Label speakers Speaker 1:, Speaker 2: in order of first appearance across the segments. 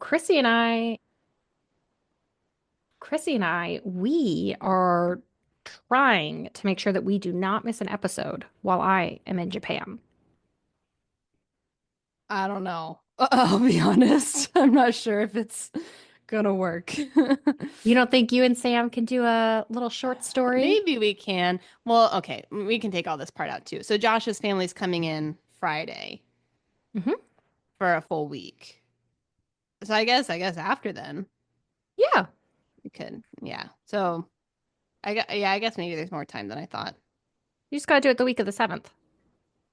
Speaker 1: Chrissy and I, we are trying to make sure that we do not miss an episode while I am in Japan.
Speaker 2: I don't know. I'll be honest. I'm not sure if it's gonna work.
Speaker 1: You don't think you and Sam can do a little short story?
Speaker 2: Maybe we can. Well, okay, we can take all this part out too. So Josh's family's coming in Friday
Speaker 1: Hmm.
Speaker 2: for a full week. So I guess after then
Speaker 1: Yeah,
Speaker 2: we could. Yeah. So I guess maybe there's more time than I thought.
Speaker 1: you just gotta do it the week of the 7th.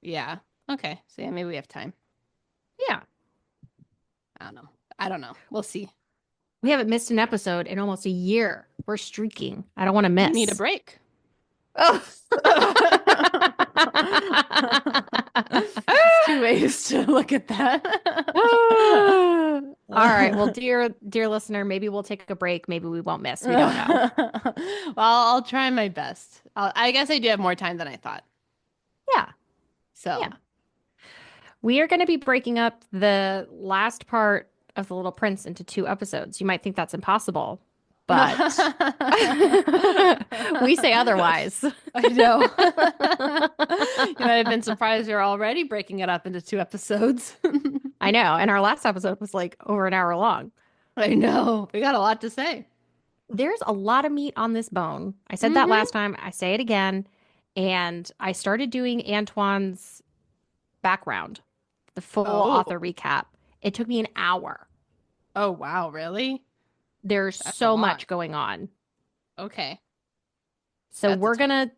Speaker 2: Yeah. Okay. So yeah, maybe we have time.
Speaker 1: Yeah,
Speaker 2: I don't know. I don't know. We'll see.
Speaker 1: we haven't missed an episode in almost a year. We're streaking. I don't want to
Speaker 2: We need a
Speaker 1: miss.
Speaker 2: break.
Speaker 1: Oh.
Speaker 2: It's two ways to look at that.
Speaker 1: All right. Well, dear listener, maybe we'll take a break. Maybe we won't miss. We don't know.
Speaker 2: Well, I'll try my best. I guess I do have more time than I thought.
Speaker 1: Yeah.
Speaker 2: So,
Speaker 1: Yeah. We are going to be breaking up the last part of The Little Prince into two episodes. You might think that's impossible, but we say otherwise.
Speaker 2: I know. You might have been surprised you're already breaking it up into two episodes.
Speaker 1: I know. And our last episode was like over an hour long.
Speaker 2: I know. We got a lot to say.
Speaker 1: There's a lot of meat on this bone. I said that
Speaker 2: Hmm.
Speaker 1: last time. I say it again. And I started doing Antoine's background, the full author
Speaker 2: Oh.
Speaker 1: recap. It took me an hour.
Speaker 2: Oh, wow. Really?
Speaker 1: There's
Speaker 2: That's a
Speaker 1: so
Speaker 2: lot.
Speaker 1: much going on.
Speaker 2: Okay.
Speaker 1: So
Speaker 2: That's a
Speaker 1: we're
Speaker 2: ton.
Speaker 1: gonna,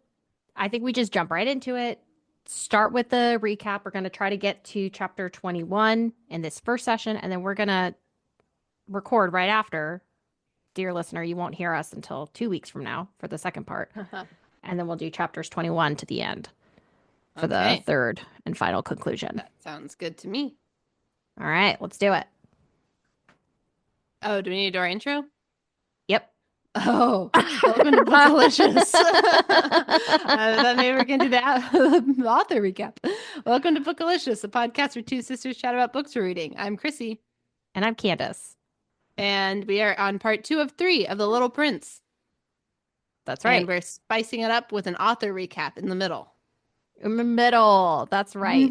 Speaker 1: I think we just jump right into it. Start with the recap. We're gonna try to get to chapter 21 in this first session, and then we're gonna record right after. Dear listener, you won't hear us until 2 weeks from now for the second part. And then we'll do chapters 21 to the end for the
Speaker 2: Okay.
Speaker 1: third and final conclusion.
Speaker 2: That sounds good to me.
Speaker 1: All right, let's do it.
Speaker 2: Oh, do we need to do our intro?
Speaker 1: Yep.
Speaker 2: Oh, welcome to Bookalicious. I thought maybe we're going to do the author recap. Welcome to Bookalicious, a podcast where two sisters chat about books we're reading. I'm Chrissy,
Speaker 1: And I'm Candace.
Speaker 2: and we are on part 2 of 3 of The Little Prince.
Speaker 1: That's
Speaker 2: And
Speaker 1: right.
Speaker 2: we're spicing it up with an author recap in the middle.
Speaker 1: In the middle. That's right.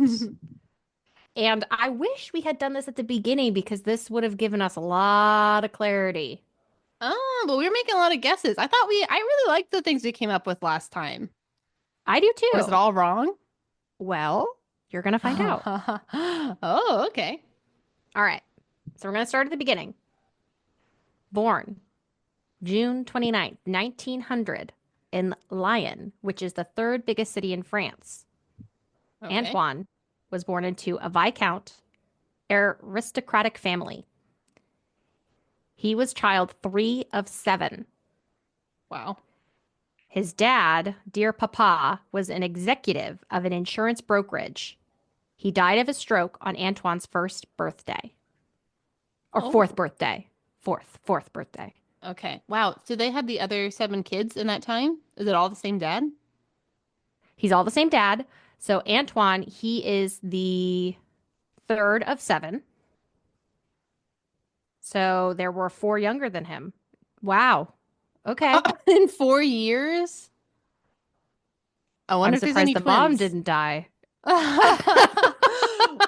Speaker 1: And I wish we had done this at the beginning because this would have given us a lot of clarity.
Speaker 2: Oh, but we were making a lot of guesses. I really liked the things we came up with last time.
Speaker 1: I do
Speaker 2: Was it
Speaker 1: too.
Speaker 2: all wrong?
Speaker 1: Well, you're going to find out.
Speaker 2: Oh, okay.
Speaker 1: All right. So we're going to start at the beginning. Born June 29th, 1900, in Lyon, which is the third biggest city in France.
Speaker 2: Okay.
Speaker 1: Antoine was born into a Viscount aristocratic family. He was child 3 of 7.
Speaker 2: Wow.
Speaker 1: His dad, dear Papa, was an executive of an insurance brokerage. He died of a stroke on Antoine's first birthday. Or
Speaker 2: Oh,
Speaker 1: fourth birthday. Fourth birthday.
Speaker 2: okay. Wow. So they had the other 7 kids in that time? Is it all the same dad?
Speaker 1: He's all the same dad. So Antoine, he is the third of 7. So there were 4 younger than him. Wow. Okay.
Speaker 2: In 4 years? I
Speaker 1: I'm
Speaker 2: wonder if there's
Speaker 1: surprised
Speaker 2: any
Speaker 1: the mom
Speaker 2: twins.
Speaker 1: didn't die.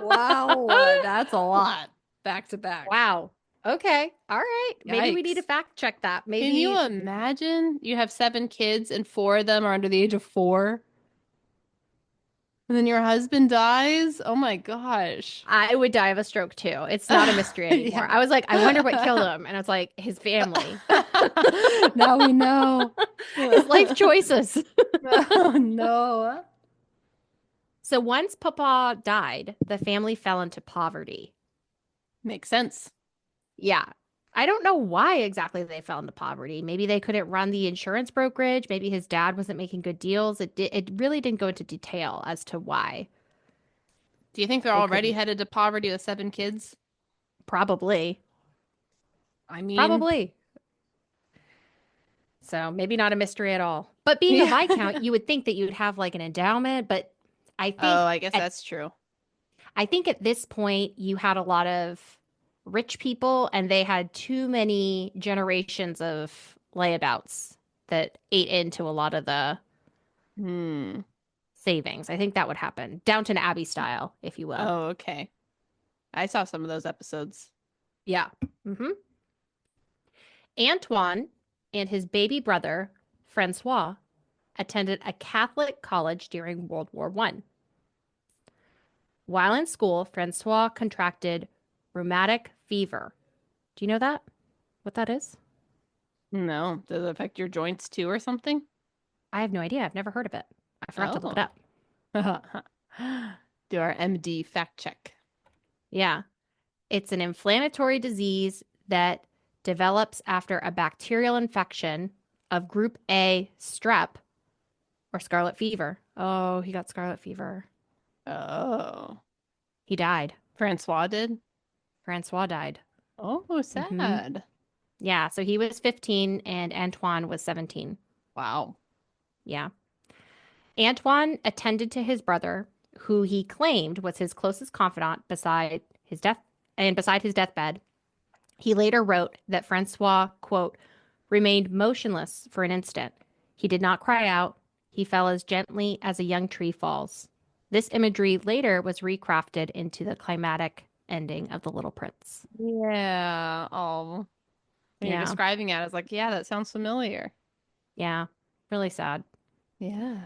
Speaker 2: Wow, that's a lot. Back to back.
Speaker 1: Wow. Okay. All right. Maybe we need to
Speaker 2: Yikes.
Speaker 1: fact check that.
Speaker 2: Can you
Speaker 1: Maybe
Speaker 2: imagine you have 7 kids and 4 of them are under the age of 4? And then your husband dies? Oh my gosh.
Speaker 1: I would die of a stroke too. It's not a mystery anymore.
Speaker 2: Yeah.
Speaker 1: I was like, I wonder what killed him. And I was like, his family,
Speaker 2: Now we know.
Speaker 1: his life choices.
Speaker 2: Oh no.
Speaker 1: So once Papa died, the family fell into poverty.
Speaker 2: Makes sense.
Speaker 1: Yeah. I don't know why exactly they fell into poverty. Maybe they couldn't run the insurance brokerage. Maybe his dad wasn't making good deals. It really didn't go into detail as to why
Speaker 2: Do you think they're
Speaker 1: they
Speaker 2: already
Speaker 1: couldn't.
Speaker 2: headed to poverty with 7 kids?
Speaker 1: Probably.
Speaker 2: I mean,
Speaker 1: Probably. So maybe not a mystery at all. But being a
Speaker 2: yeah.
Speaker 1: Viscount, you would think that you'd have like an endowment, but I
Speaker 2: Oh,
Speaker 1: think
Speaker 2: I guess
Speaker 1: at
Speaker 2: that's true.
Speaker 1: I think at this point you had a lot of rich people, and they had too many generations of layabouts that ate into a lot of the
Speaker 2: Hmm.
Speaker 1: savings. I think that would happen. Downton Abbey style, if you will.
Speaker 2: Oh, okay. I saw some of those episodes.
Speaker 1: Yeah. hmm Antoine and his baby brother, Francois, attended a Catholic college during World War One. While in school, Francois contracted rheumatic fever. Do you know that? What that is?
Speaker 2: No, does it affect your joints too or something?
Speaker 1: I have no idea. I've never heard of it. I forgot to look it
Speaker 2: Oh.
Speaker 1: up.
Speaker 2: Do our MD fact check.
Speaker 1: Yeah. It's an inflammatory disease that develops after a bacterial infection of group A strep or scarlet fever. Oh, he got scarlet fever.
Speaker 2: Oh.
Speaker 1: He died.
Speaker 2: Francois did?
Speaker 1: Francois died.
Speaker 2: Oh,
Speaker 1: hmm
Speaker 2: sad.
Speaker 1: Yeah, so he was 15 and Antoine was 17.
Speaker 2: Wow.
Speaker 1: Yeah. Antoine attended to his brother, who he claimed was his closest confidant beside his deathbed. He later wrote that Francois, quote, remained motionless for an instant. He did not cry out. He fell as gently as a young tree falls. This imagery later was recrafted into the climatic ending of The Little Prince.
Speaker 2: Yeah. Oh. When you're
Speaker 1: Yeah,
Speaker 2: describing it, I was like, yeah, that sounds familiar.
Speaker 1: yeah, really sad.
Speaker 2: Yeah.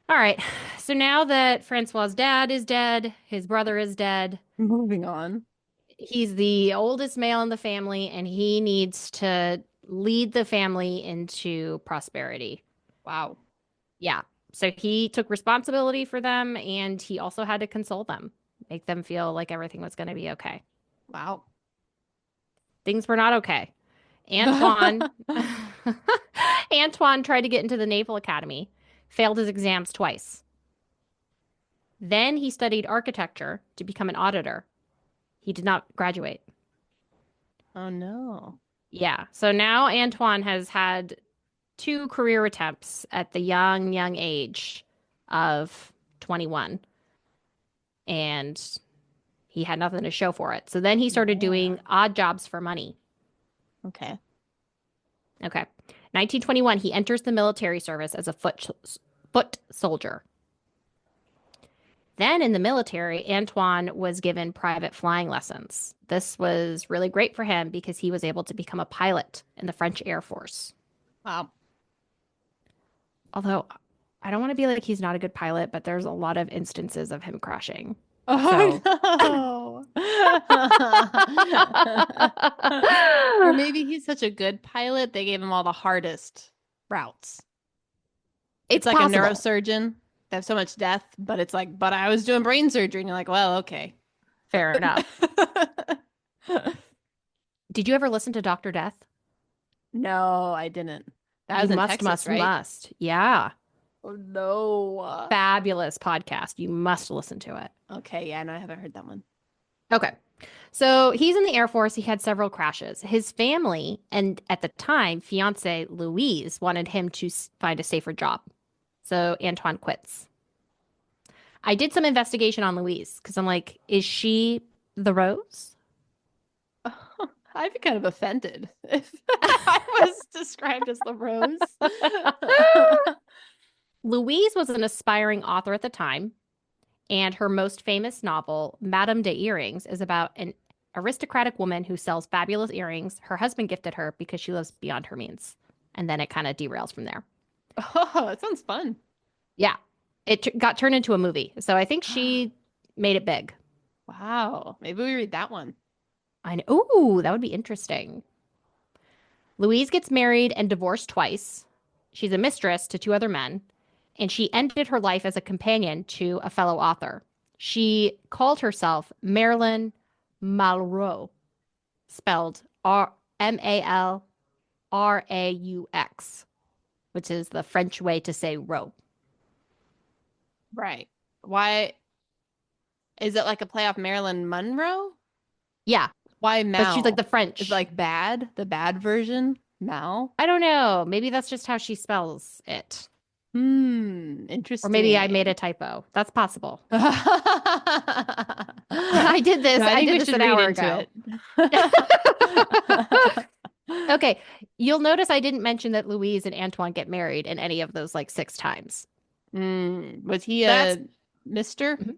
Speaker 1: All right, so now that Francois's dad is dead, his brother is dead,
Speaker 2: Moving on.
Speaker 1: he's the oldest male in the family and he needs to lead the family into prosperity.
Speaker 2: Wow.
Speaker 1: Yeah. So he took responsibility for them and he also had to console them, make them feel like everything was going to be okay.
Speaker 2: Wow.
Speaker 1: Things were not okay. Antoine Antoine tried to get into the Naval Academy, failed his exams twice. Then he studied architecture to become an auditor. He did not graduate.
Speaker 2: Oh no.
Speaker 1: Yeah. So now Antoine has had two career attempts at the young age of 21. And he had nothing to show for it. So then he started
Speaker 2: Yeah.
Speaker 1: doing odd jobs for money.
Speaker 2: Okay.
Speaker 1: Okay. 1921, he enters the military service as a foot soldier. Then in the military, Antoine was given private flying lessons. This was really great for him because he was able to become a pilot in the French Air Force.
Speaker 2: Wow.
Speaker 1: Although I don't want to be like he's not a good pilot, but there's a lot of instances of him crashing. So,
Speaker 2: Oh no. Or maybe he's such a good pilot, they gave him all the hardest routes. It's
Speaker 1: it's
Speaker 2: like a
Speaker 1: possible.
Speaker 2: neurosurgeon. They have so much death, but it's like, but I was doing brain surgery. And you're like, well, okay.
Speaker 1: Fair enough. Did you ever listen to Dr. Death?
Speaker 2: No, I didn't. That
Speaker 1: You
Speaker 2: was in
Speaker 1: must,
Speaker 2: Texas,
Speaker 1: must,
Speaker 2: right?
Speaker 1: must. Yeah.
Speaker 2: Oh no.
Speaker 1: Fabulous podcast. You must listen to it.
Speaker 2: Okay, yeah, no, I haven't heard that one.
Speaker 1: Okay. So he's in the Air Force. He had several crashes. His family and at the time, fiance Louise wanted him to find a safer job. So Antoine quits. I did some investigation on Louise because I'm like, is she the Rose?
Speaker 2: I'd be kind of offended if I was described as the Rose.
Speaker 1: Louise was an aspiring author at the time, and her most famous novel, Madame de Earrings, is about an aristocratic woman who sells fabulous earrings her husband gifted her because she lives beyond her means. And then it kind of derails from there.
Speaker 2: Oh, that sounds fun.
Speaker 1: Yeah, it got turned into a movie. So I think she made it big.
Speaker 2: Wow. Maybe we read that one.
Speaker 1: I know. Ooh, that would be interesting. Louise gets married and divorced twice. She's a mistress to two other men, and she ended her life as a companion to a fellow author. She called herself Marilyn Malraux, spelled Malraux, which is the French way to say row.
Speaker 2: Right. Why is it like a play off Marilyn Monroe?
Speaker 1: Yeah,
Speaker 2: Why
Speaker 1: but she's like
Speaker 2: Mal?
Speaker 1: the French.
Speaker 2: It's like bad, the bad version. Mal.
Speaker 1: I don't know. Maybe that's just how she spells it. Or maybe I made a
Speaker 2: Interesting.
Speaker 1: typo. That's possible.
Speaker 2: No,
Speaker 1: I did this.
Speaker 2: I
Speaker 1: I
Speaker 2: think
Speaker 1: did
Speaker 2: we
Speaker 1: this
Speaker 2: should
Speaker 1: an
Speaker 2: read
Speaker 1: hour
Speaker 2: into
Speaker 1: ago.
Speaker 2: it.
Speaker 1: Okay, you'll notice I didn't mention that Louise and Antoine get married in any of those like six times.
Speaker 2: Was he
Speaker 1: That's
Speaker 2: a mister?
Speaker 1: Mhm.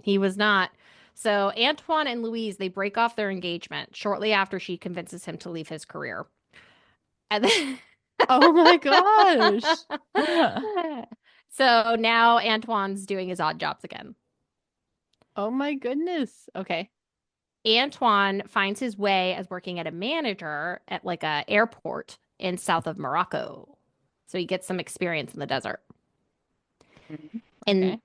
Speaker 1: He was not. So Antoine and Louise, they break off their engagement shortly after she convinces him to leave his career. And then
Speaker 2: Oh my gosh.
Speaker 1: so now Antoine's doing his odd jobs again.
Speaker 2: Oh my goodness. Okay.
Speaker 1: Antoine finds his way as working at a manager at like a airport in south of Morocco. So he gets some experience in the desert. In
Speaker 2: Okay.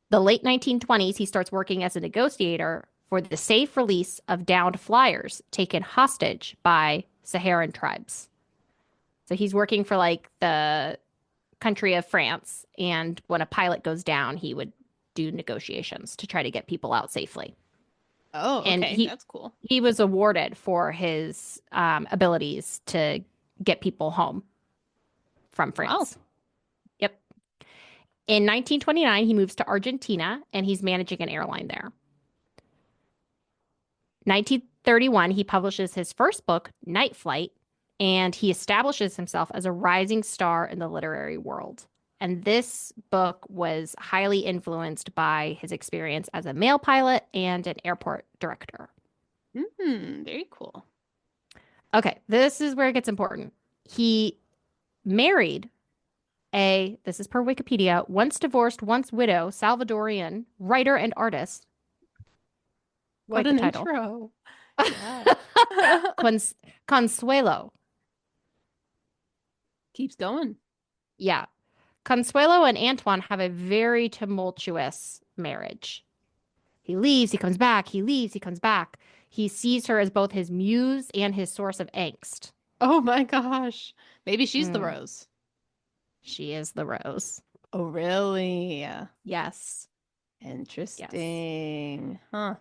Speaker 1: the late 1920s, he starts working as a negotiator for the safe release of downed flyers taken hostage by Saharan tribes. So he's working for like the country of France, and when a pilot goes down, he would do negotiations to try to get people out safely.
Speaker 2: Oh,
Speaker 1: And
Speaker 2: okay.
Speaker 1: he
Speaker 2: That's cool.
Speaker 1: he was awarded for his abilities to get people home from
Speaker 2: Wow.
Speaker 1: France. Yep. In 1929, he moves to Argentina and he's managing an airline there. 1931, he publishes his first book, Night Flight, and he establishes himself as a rising star in the literary world. And this book was highly influenced by his experience as a mail pilot and an airport director.
Speaker 2: Very cool.
Speaker 1: Okay, this is where it gets important. He married this is per Wikipedia, once divorced, once widow, Salvadorian writer and artist.
Speaker 2: What
Speaker 1: Quite the
Speaker 2: an
Speaker 1: title.
Speaker 2: intro. Yeah.
Speaker 1: Cons- Consuelo.
Speaker 2: Keeps going.
Speaker 1: Yeah. Consuelo and Antoine have a very tumultuous marriage. He leaves, he comes back, he leaves, he comes back. He sees her as both his muse and his source of angst.
Speaker 2: Oh my gosh. Maybe she's the
Speaker 1: Mm,
Speaker 2: rose.
Speaker 1: she is the rose.
Speaker 2: Oh, really?
Speaker 1: Yes. Yes.
Speaker 2: Interesting. Huh.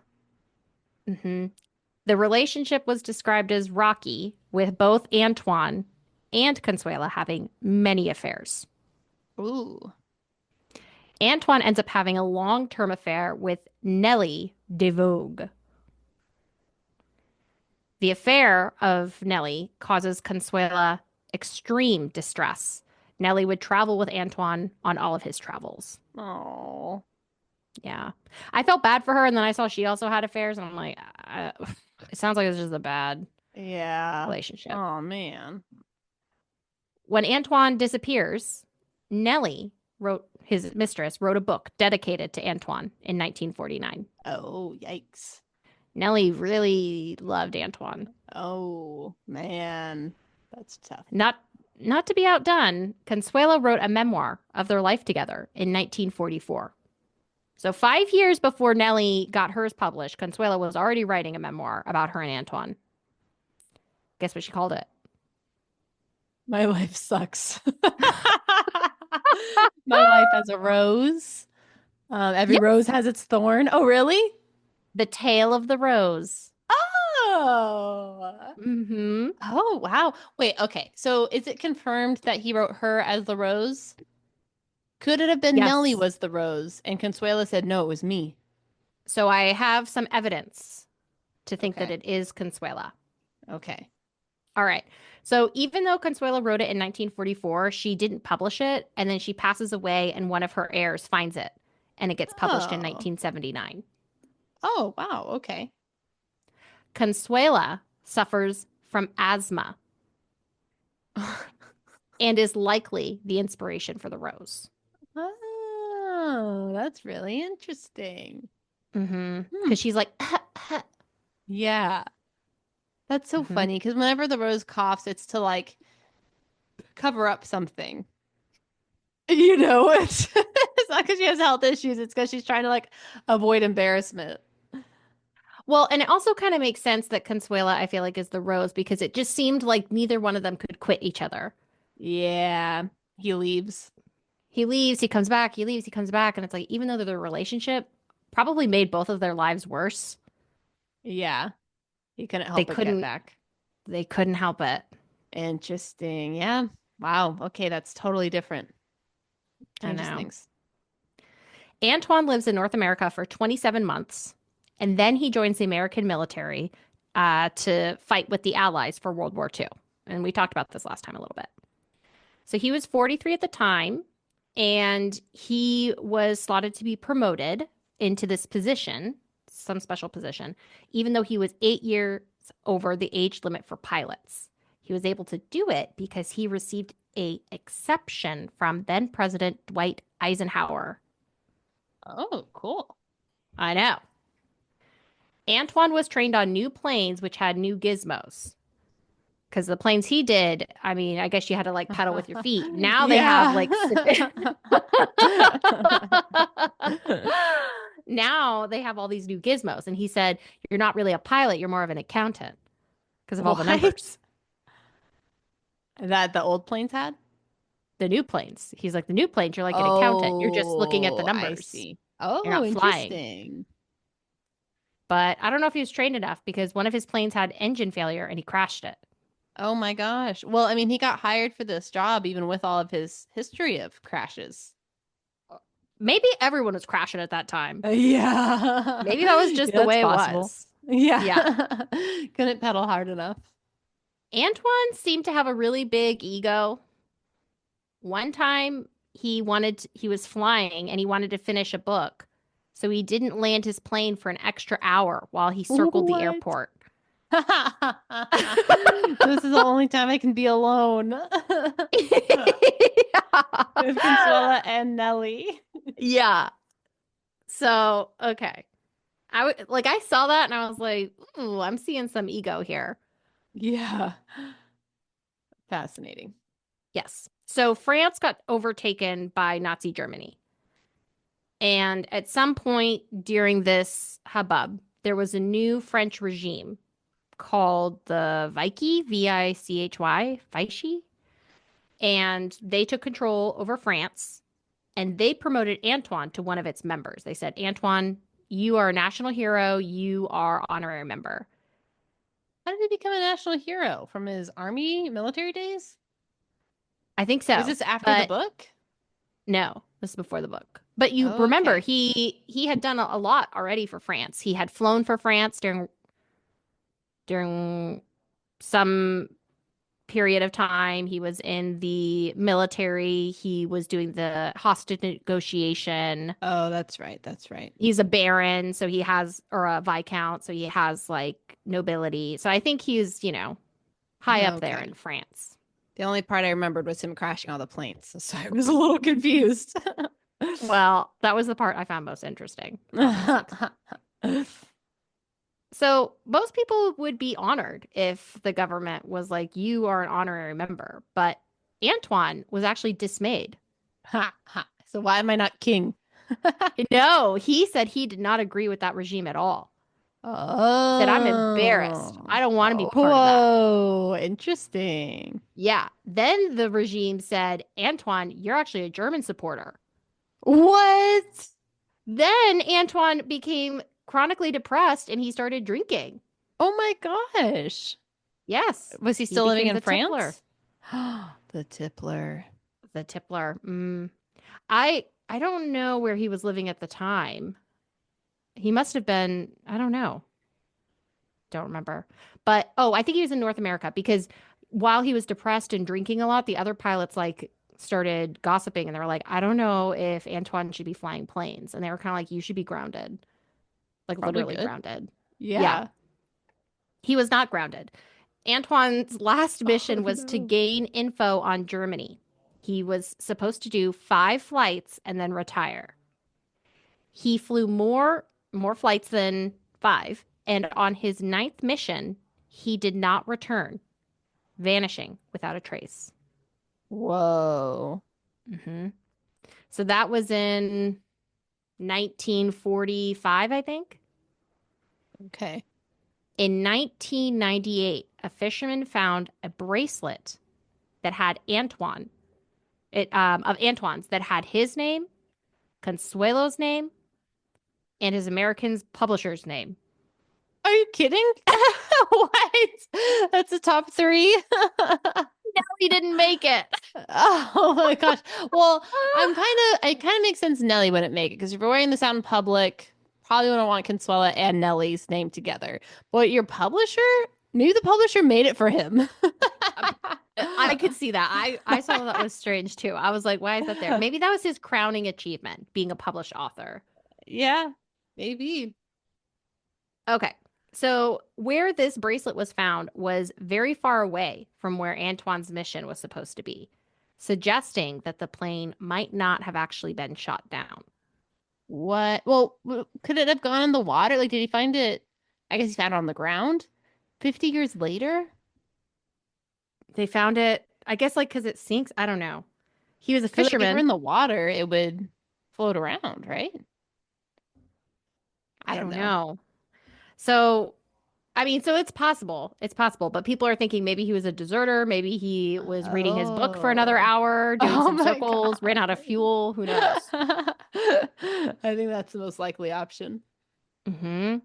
Speaker 1: hmm The relationship was described as rocky, with both Antoine and Consuela having many affairs.
Speaker 2: Ooh.
Speaker 1: Antoine ends up having a long-term affair with Nellie de Vogue. The affair of Nellie causes Consuela extreme distress. Nellie would travel with Antoine on all of his travels.
Speaker 2: Oh.
Speaker 1: Yeah. I felt bad for her, and then I saw she also had affairs, and I'm like, it sounds like it's just a bad
Speaker 2: Yeah.
Speaker 1: relationship.
Speaker 2: Oh man.
Speaker 1: When Antoine disappears, Nellie his mistress, wrote a book dedicated to Antoine in 1949.
Speaker 2: Oh, yikes.
Speaker 1: Nellie really loved Antoine.
Speaker 2: Oh man. That's tough.
Speaker 1: Not to be outdone, Consuelo wrote a memoir of their life together in 1944. So 5 years before Nellie got hers published, Consuelo was already writing a memoir about her and Antoine. Guess what she called it?
Speaker 2: My life sucks. My life as a rose. Every rose
Speaker 1: Yes.
Speaker 2: has its thorn. Oh, really?
Speaker 1: The Tale of the Rose.
Speaker 2: Oh.
Speaker 1: Mm-hmm.
Speaker 2: Oh, wow. Wait, okay. So is it confirmed that he wrote her as the rose? Could it have been Nellie
Speaker 1: Yes.
Speaker 2: was the rose and Consuela said, no, it was me?
Speaker 1: So I have some evidence to think that
Speaker 2: Okay.
Speaker 1: it is Consuela.
Speaker 2: Okay.
Speaker 1: All right. So even though Consuela wrote it in 1944, she didn't publish it, and then she passes away, and one of her heirs finds it, and it gets published in
Speaker 2: Oh.
Speaker 1: 1979.
Speaker 2: Oh, wow. Okay.
Speaker 1: Consuela suffers from asthma and is likely the inspiration for the rose.
Speaker 2: Oh, that's really interesting.
Speaker 1: Mm-hmm.
Speaker 2: Hmm.
Speaker 1: Because she's like,
Speaker 2: Yeah. That's so
Speaker 1: mm-hmm.
Speaker 2: funny because whenever the rose coughs, it's to like cover up something. It's not because she has health issues, it's because she's trying to like avoid embarrassment.
Speaker 1: Well, and it also kind of makes sense that Consuela, I feel like, is the rose because it just seemed like neither one of them could quit each other.
Speaker 2: Yeah. He leaves.
Speaker 1: He leaves, he comes back, he leaves, he comes back, and it's like even though their relationship probably made both of their lives worse,
Speaker 2: Yeah. He couldn't
Speaker 1: they
Speaker 2: help but get
Speaker 1: couldn't
Speaker 2: back.
Speaker 1: they couldn't help it.
Speaker 2: Interesting. Yeah. Wow. Okay, that's totally different.
Speaker 1: I
Speaker 2: Changes
Speaker 1: know.
Speaker 2: things.
Speaker 1: Antoine lives in North America for 27 months, and then he joins the American military to fight with the Allies for World War II. And we talked about this last time a little bit. So he was 43 at the time, and he was slotted to be promoted into this position, some special position, even though he was 8 years over the age limit for pilots. He was able to do it because he received a exception from then President Dwight Eisenhower.
Speaker 2: Oh, cool.
Speaker 1: I know. Antoine was trained on new planes, which had new gizmos. Because the planes he did, I mean, I guess you had to like pedal with your feet. Now they have like now they have all these new gizmos. And he said, you're not really a pilot, you're more of an accountant because of all the numbers.
Speaker 2: That the old planes had?
Speaker 1: The new planes. He's like, the new planes, you're like an accountant. You're just looking at the
Speaker 2: I
Speaker 1: numbers.
Speaker 2: see.
Speaker 1: You're
Speaker 2: Oh,
Speaker 1: not flying.
Speaker 2: interesting.
Speaker 1: But I don't know if he was trained enough because one of his planes had engine failure and he crashed it.
Speaker 2: Oh my gosh. Well, I mean, he got hired for this job even with all of his history of crashes.
Speaker 1: Maybe everyone was crashing at that time.
Speaker 2: Yeah.
Speaker 1: Maybe that was just
Speaker 2: Yeah,
Speaker 1: the way it
Speaker 2: possible.
Speaker 1: was.
Speaker 2: Yeah.
Speaker 1: Yeah.
Speaker 2: Couldn't pedal hard enough.
Speaker 1: Antoine seemed to have a really big ego. One time he was flying and he wanted to finish a book. So he didn't land his plane for an extra hour while he circled the
Speaker 2: What?
Speaker 1: airport.
Speaker 2: This is the only time I can be alone. With Consuela and Nellie.
Speaker 1: Yeah. So, okay. I saw that and I was like, ooh, I'm seeing some ego here.
Speaker 2: Yeah. Fascinating.
Speaker 1: Yes. So France got overtaken by Nazi Germany. And at some point during this hubbub, there was a new French regime called the Vichy, Vichy, Vichy. And they took control over France and they promoted Antoine to one of its members. They said, Antoine, you are a national hero. You are honorary member.
Speaker 2: How did he become a national hero? From his army military days?
Speaker 1: I think so.
Speaker 2: Was this after the book?
Speaker 1: No, this is before the book. But you remember, he had done a lot already for France. He had flown for France during some period of time. He was in the military. He was doing the hostage negotiation.
Speaker 2: Oh, that's right. That's right.
Speaker 1: He's a baron, so he has, or a viscount, so he has like nobility. So I think he's, high up there in France.
Speaker 2: The only part I remembered was him crashing all the planes. So I was a little confused.
Speaker 1: Well, that was the part I found most interesting. So most people would be honored if the government was like, you are an honorary member. But Antoine was actually dismayed.
Speaker 2: So why am I not king?
Speaker 1: No, he said he did not agree with that regime at all.
Speaker 2: Oh.
Speaker 1: Said, I'm embarrassed. I don't want to be part of that.
Speaker 2: Oh, interesting.
Speaker 1: Yeah. Then the regime said, Antoine, you're actually a German supporter.
Speaker 2: What?
Speaker 1: Then Antoine became chronically depressed and he started drinking.
Speaker 2: Oh my gosh.
Speaker 1: Yes.
Speaker 2: Was he still living in France?
Speaker 1: Tippler.
Speaker 2: The Tippler.
Speaker 1: The Tippler. I don't know where he was living at the time. He must have been, I don't know. Don't remember. But, I think he was in North America because while he was depressed and drinking a lot, the other pilots started gossiping and they were like, I don't know if Antoine should be flying planes. And they were kind of like, you should be grounded. Like
Speaker 2: Probably
Speaker 1: literally
Speaker 2: good.
Speaker 1: grounded.
Speaker 2: Yeah.
Speaker 1: He was not grounded. Antoine's last mission was to gain info on Germany. He was supposed to do 5 flights and then retire. He flew more flights than 5. And on his 9th mission, he did not return, vanishing without a trace.
Speaker 2: Whoa.
Speaker 1: Mm-hmm. So that was in 1945, I think.
Speaker 2: Okay.
Speaker 1: In 1998, a fisherman found a bracelet that had Antoine's that had his name, Consuelo's name, and his American publisher's name.
Speaker 2: Are you kidding? What? That's the top 3?
Speaker 1: No, he didn't make it.
Speaker 2: Oh my gosh. Well, it kind of makes sense Nellie wouldn't make it because if you're wearing this out in public, probably wouldn't want Consuela and Nellie's name together. But your publisher, maybe the publisher made it for him.
Speaker 1: I could see that. I saw that was strange too. I was like, why is that there? Maybe that was his crowning achievement, being a published author.
Speaker 2: Yeah, maybe.
Speaker 1: Okay. So, where this bracelet was found was very far away from where Antoine's mission was supposed to be, suggesting that the plane might not have actually been shot down.
Speaker 2: What? Well, could it have gone in the water? Like, did he find it? I guess he found it on the ground 50 years later?
Speaker 1: They found it, I guess, like because it sinks. I don't know. He was a
Speaker 2: Because, like, if we're
Speaker 1: fisherman.
Speaker 2: in the water, it would float around, right? I
Speaker 1: I
Speaker 2: don't
Speaker 1: don't
Speaker 2: know.
Speaker 1: know. So, I mean, so it's possible. It's possible. But people are thinking maybe he was a deserter. Maybe he was reading his book for another
Speaker 2: Oh.
Speaker 1: hour, doing
Speaker 2: Oh
Speaker 1: some
Speaker 2: my
Speaker 1: circles, ran
Speaker 2: God.
Speaker 1: out of fuel. Who knows?
Speaker 2: I think that's the most likely option.
Speaker 1: Hmm.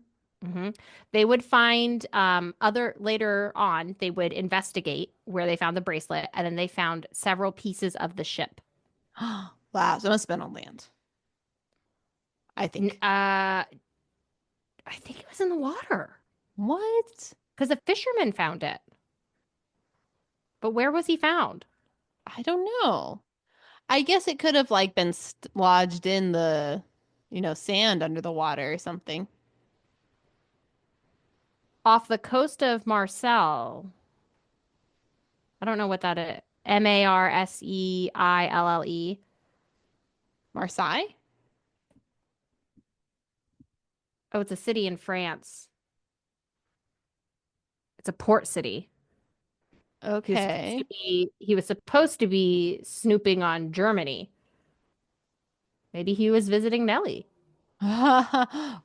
Speaker 1: Hmm. They would find other later on, they would investigate where they found the bracelet, and then they found several pieces of the ship.
Speaker 2: Wow, so it must have been on land, I think.
Speaker 1: I think it was in the water
Speaker 2: What?
Speaker 1: because a fisherman found it. But where was he found?
Speaker 2: I don't know. I guess it could have like been lodged in the, sand under the water or something.
Speaker 1: Off the coast of Marseille. I don't know what that is. Marseille.
Speaker 2: Marseille?
Speaker 1: Oh, it's a city in France. It's a port city.
Speaker 2: Okay.
Speaker 1: He was supposed to be snooping on Germany. Maybe he was visiting Nellie.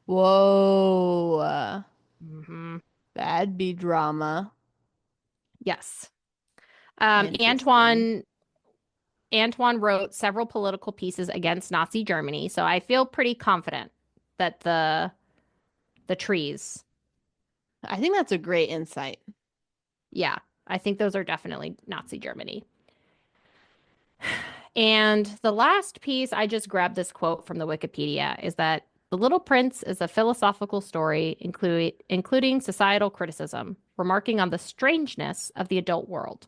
Speaker 2: Whoa.
Speaker 1: Hmm.
Speaker 2: That'd be drama.
Speaker 1: Yes.
Speaker 2: Interesting.
Speaker 1: Antoine wrote several political pieces against Nazi Germany, so I feel pretty confident that the trees,
Speaker 2: I think that's a great insight.
Speaker 1: yeah, I think those are definitely Nazi Germany. And the last piece, I just grabbed this quote from the Wikipedia, is that The Little Prince is a philosophical story including societal criticism, remarking on the strangeness of the adult world.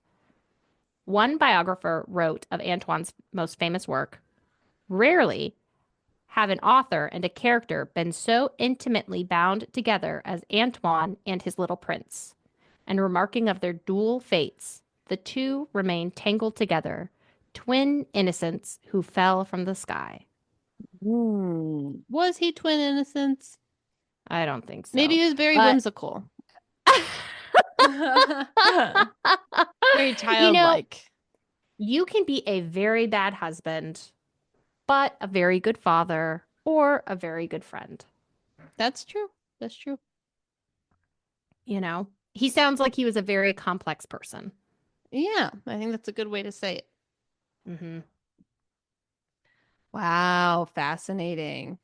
Speaker 1: One biographer wrote of Antoine's most famous work, rarely have an author and a character been so intimately bound together as Antoine and his little prince. And remarking of their dual fates, the two remain tangled together, twin innocents who fell from the sky.
Speaker 2: Was he twin innocence?
Speaker 1: I don't think
Speaker 2: Maybe
Speaker 1: so.
Speaker 2: he was very
Speaker 1: But
Speaker 2: whimsical. Very
Speaker 1: you know,
Speaker 2: childlike.
Speaker 1: you can be a very bad husband, but a very good father or a very good friend.
Speaker 2: That's true. That's true.
Speaker 1: He sounds like he was a very complex person.
Speaker 2: Yeah, I think that's a good way to say it.
Speaker 1: Hmm.
Speaker 2: Wow, fascinating.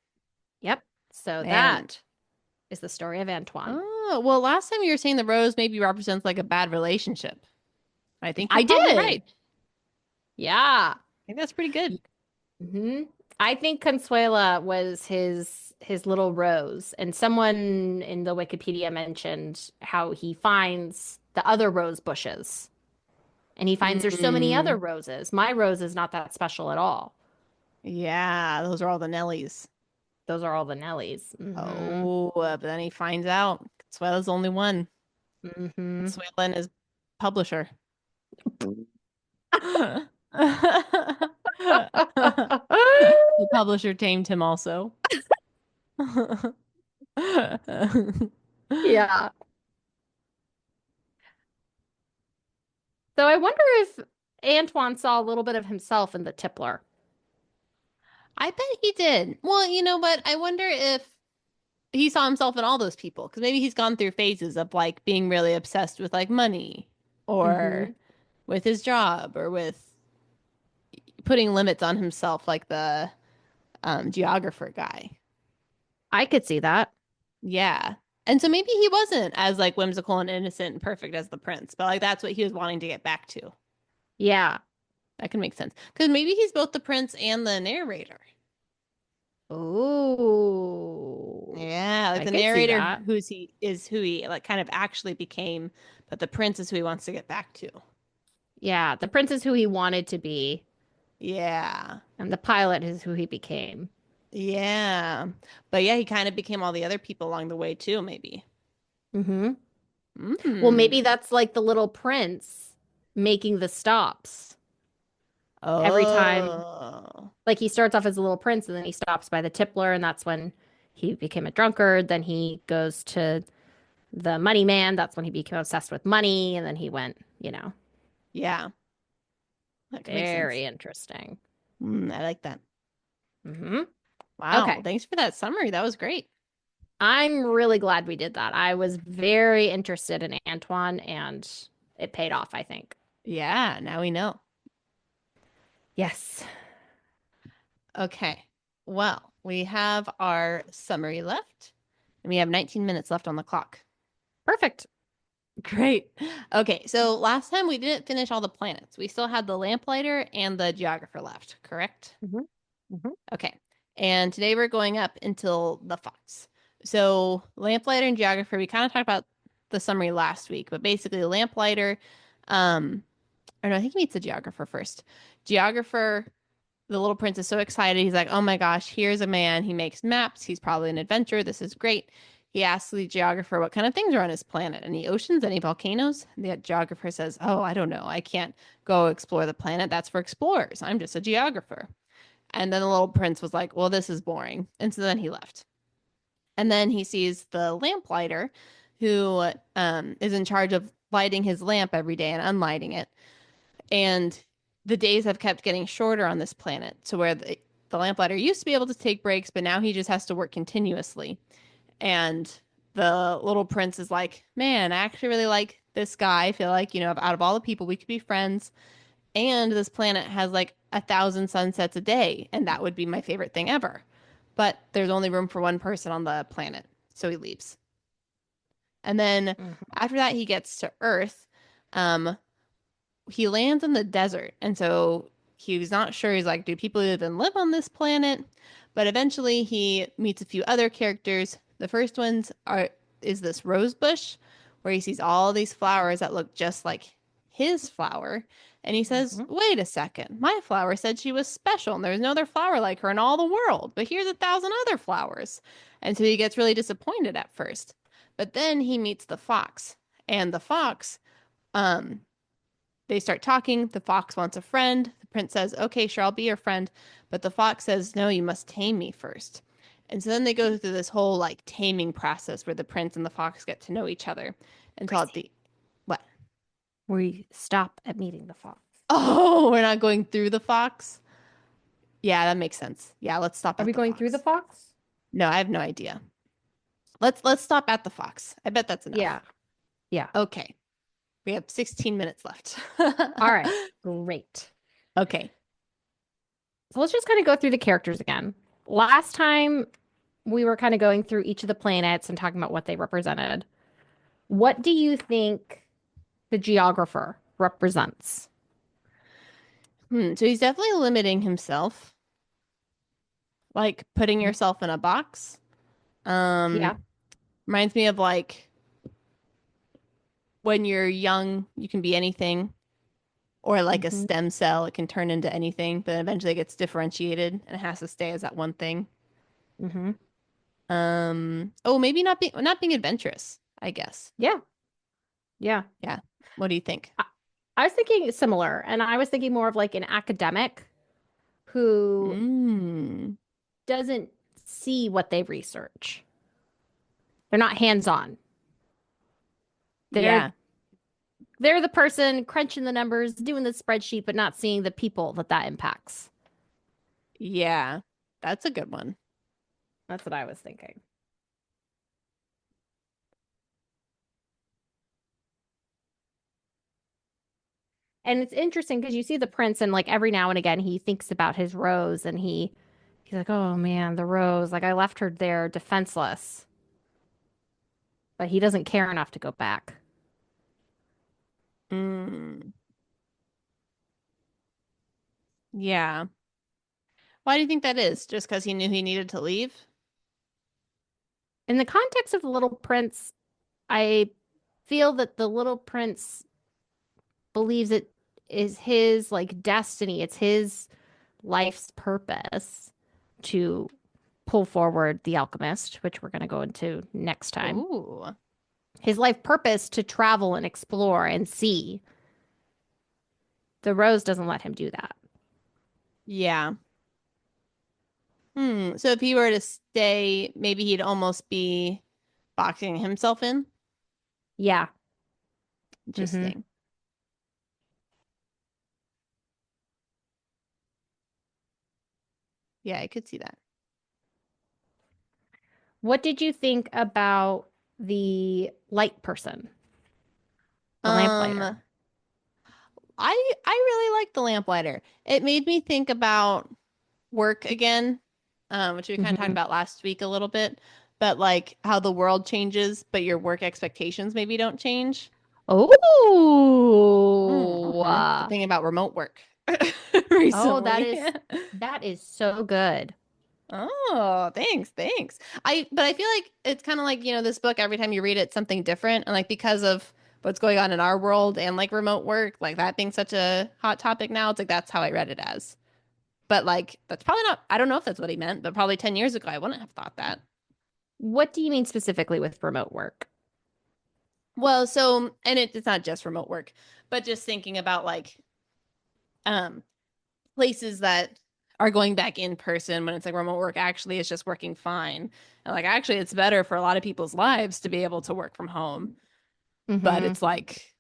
Speaker 1: Yep. So
Speaker 2: Man.
Speaker 1: that is the story of Antoine.
Speaker 2: Oh, well, last time you were saying the rose maybe represents like a bad relationship. I think you're
Speaker 1: I
Speaker 2: probably
Speaker 1: did.
Speaker 2: right. I
Speaker 1: Yeah.
Speaker 2: think that's pretty good.
Speaker 1: Hmm. I think Consuela was his little rose, and someone in the Wikipedia mentioned how he finds the other rose bushes, and he finds there's so many other
Speaker 2: Mm,
Speaker 1: roses. My rose is not that special at all.
Speaker 2: yeah, those are all the Nellies.
Speaker 1: Those are all the Nellies. Hmm.
Speaker 2: Oh, but then he finds out Consuela's the only one.
Speaker 1: Hmm.
Speaker 2: Consuela and his publisher. The publisher tamed him also.
Speaker 1: Yeah. So I wonder if Antoine saw a little bit of himself in the Tippler.
Speaker 2: I bet he did. Well, you know what? I wonder if he saw himself in all those people because maybe he's gone through phases of like being really obsessed with like money or
Speaker 1: Hmm.
Speaker 2: with his job or with putting limits on himself, like the geographer guy.
Speaker 1: I could see that.
Speaker 2: Yeah. And so maybe he wasn't as like whimsical and innocent and perfect as the prince, but like that's what he was wanting to get back to.
Speaker 1: Yeah.
Speaker 2: That can make sense. Because maybe he's both the prince and the narrator.
Speaker 1: Oh,
Speaker 2: Yeah, like
Speaker 1: I
Speaker 2: the
Speaker 1: could see
Speaker 2: narrator
Speaker 1: that.
Speaker 2: who he like kind of actually became, but the prince is who he wants to get back to.
Speaker 1: Yeah, the prince is who he wanted to be,
Speaker 2: Yeah.
Speaker 1: and the pilot is who he became.
Speaker 2: Yeah. But yeah, he kind of became all the other people along the way too, maybe.
Speaker 1: Hmm. Well, maybe
Speaker 2: Mm.
Speaker 1: that's like the little prince making the stops every time.
Speaker 2: Oh.
Speaker 1: Like he starts off as a little prince and then he stops by the tippler, and that's when he became a drunkard. Then he goes to the money man. That's when he became obsessed with money. And then he went,
Speaker 2: Yeah, that could make sense.
Speaker 1: very interesting.
Speaker 2: I like that.
Speaker 1: Hmm.
Speaker 2: Wow.
Speaker 1: Okay.
Speaker 2: Thanks for that summary. That was great.
Speaker 1: I'm really glad we did that. I was very interested in Antoine and it paid off, I think.
Speaker 2: Yeah, now we know.
Speaker 1: Yes.
Speaker 2: Okay. Well, we have our summary left, and we have 19 minutes left on the clock.
Speaker 1: Perfect.
Speaker 2: Great. Okay, so last time we didn't finish all the planets. We still had the lamplighter and the geographer left, correct?
Speaker 1: Hmm. Hmm.
Speaker 2: Okay. And today we're going up until the fox. So, lamplighter and geographer, we kind of talked about the summary last week, but basically, the lamplighter, um, or no, I think he meets the geographer first. Geographer, the little prince is so excited. He's like, oh my gosh, here's a man. He makes maps. He's probably an adventurer. This is great. He asks the geographer what kind of things are on his planet. Any oceans? Any volcanoes? The geographer says, oh, I don't know. I can't go explore the planet. That's for explorers. I'm just a geographer. And then the little prince was like, well, this is boring. And so then he left. And then he sees the lamplighter who is in charge of lighting his lamp every day and unlighting it. And the days have kept getting shorter on this planet to where the lamplighter used to be able to take breaks, but now he just has to work continuously. And the little prince is like, man, I actually really like this guy. I feel like, out of all the people, we could be friends. And this planet has like 1,000 sunsets a day, and that would be my favorite thing ever. But there's only room for one person on the planet, so he leaves. And then
Speaker 1: Hmm.
Speaker 2: after that, he gets to Earth. Um, he lands in the desert, and so he's not sure. He's like, do people even live on this planet? But eventually, he meets a few other characters. The first ones are is this rose bush, where he sees all these flowers that look just like his flower, and he says,
Speaker 1: Hmm.
Speaker 2: "Wait a second, my flower said she was special, and there's no other flower like her in all the world. But here's 1,000 other flowers," and so he gets really disappointed at first. But then he meets the fox, and the fox, um, they start talking. The fox wants a friend. The prince says, okay, sure, I'll be your friend. But the fox says, no, you must tame me first. And so then they go through this whole like taming process where the prince and the fox get to know each other until at
Speaker 1: Chrissy,
Speaker 2: the what?
Speaker 1: we stop at meeting the fox.
Speaker 2: Oh, we're not going through the fox. Yeah, that makes sense. Yeah, let's stop
Speaker 1: Are
Speaker 2: at
Speaker 1: we
Speaker 2: the
Speaker 1: going through the
Speaker 2: fox.
Speaker 1: fox?
Speaker 2: No, I have no idea. Let's stop at the fox. I bet that's enough.
Speaker 1: Yeah. Yeah.
Speaker 2: Okay. We have 16 minutes left.
Speaker 1: All right. Great.
Speaker 2: Okay.
Speaker 1: So let's just kind of go through the characters again. Last time we were kind of going through each of the planets and talking about what they represented. What do you think the geographer represents?
Speaker 2: So he's definitely limiting himself, like putting
Speaker 1: Mhm.
Speaker 2: yourself in a box. Um,
Speaker 1: Yeah.
Speaker 2: Reminds me of like when you're young, you can be anything, or like a
Speaker 1: Hmm.
Speaker 2: stem cell, it can turn into anything, but eventually it gets differentiated and it has to stay as that one thing.
Speaker 1: Hmm.
Speaker 2: Oh, maybe not being adventurous, I guess.
Speaker 1: Yeah. Yeah.
Speaker 2: Yeah. What do you think?
Speaker 1: I, I was thinking similar, and I was thinking more of like an academic who
Speaker 2: Mm,
Speaker 1: doesn't see what they research. They're not hands-on. They're
Speaker 2: yeah.
Speaker 1: they're the person crunching the numbers, doing the spreadsheet, but not seeing the people that impacts.
Speaker 2: Yeah. That's a good one.
Speaker 1: That's what I was thinking. And it's interesting because you see the prince and like every now and again he thinks about his rose and he's like, "Oh man, the rose, like I left her there defenseless." But he doesn't care enough to go back.
Speaker 2: Mm, yeah. Why do you think that is? Just because he knew he needed to leave?
Speaker 1: In the context of the Little Prince, I feel that the Little Prince believes it is his like destiny. It's his life's purpose to pull forward the alchemist, which we're going to go into next time.
Speaker 2: Ooh.
Speaker 1: His life purpose to travel and explore and see. The rose doesn't let him do that.
Speaker 2: Yeah. So if he were to stay, maybe he'd almost be boxing himself in.
Speaker 1: Yeah. Hmm.
Speaker 2: Interesting. Yeah, I could see that.
Speaker 1: What did you think about the light person, the lamplighter?
Speaker 2: Um, I really like the lamplighter. It made me think about work again, which we kind of talked
Speaker 1: Hmm.
Speaker 2: about last week a little bit, but like how the world changes, but your work expectations maybe don't change.
Speaker 1: Oh,
Speaker 2: Been thinking about remote work
Speaker 1: oh,
Speaker 2: recently.
Speaker 1: that is so good.
Speaker 2: Oh, thanks, thanks. But I feel like it's kind of like, this book, every time you read it, it's something different. And like because of what's going on in our world and like remote work, like that being such a hot topic now, it's like that's how I read it as. But like that's probably not, I don't know if that's what he meant, but probably 10 years ago I wouldn't have thought that.
Speaker 1: What do you mean specifically with remote work?
Speaker 2: Well, so and it's not just remote work, but just thinking about like um places that are going back in person when it's like remote work actually is just working fine. And like actually it's better for a lot of people's lives to be able to work from home. But
Speaker 1: Hmm.
Speaker 2: it's like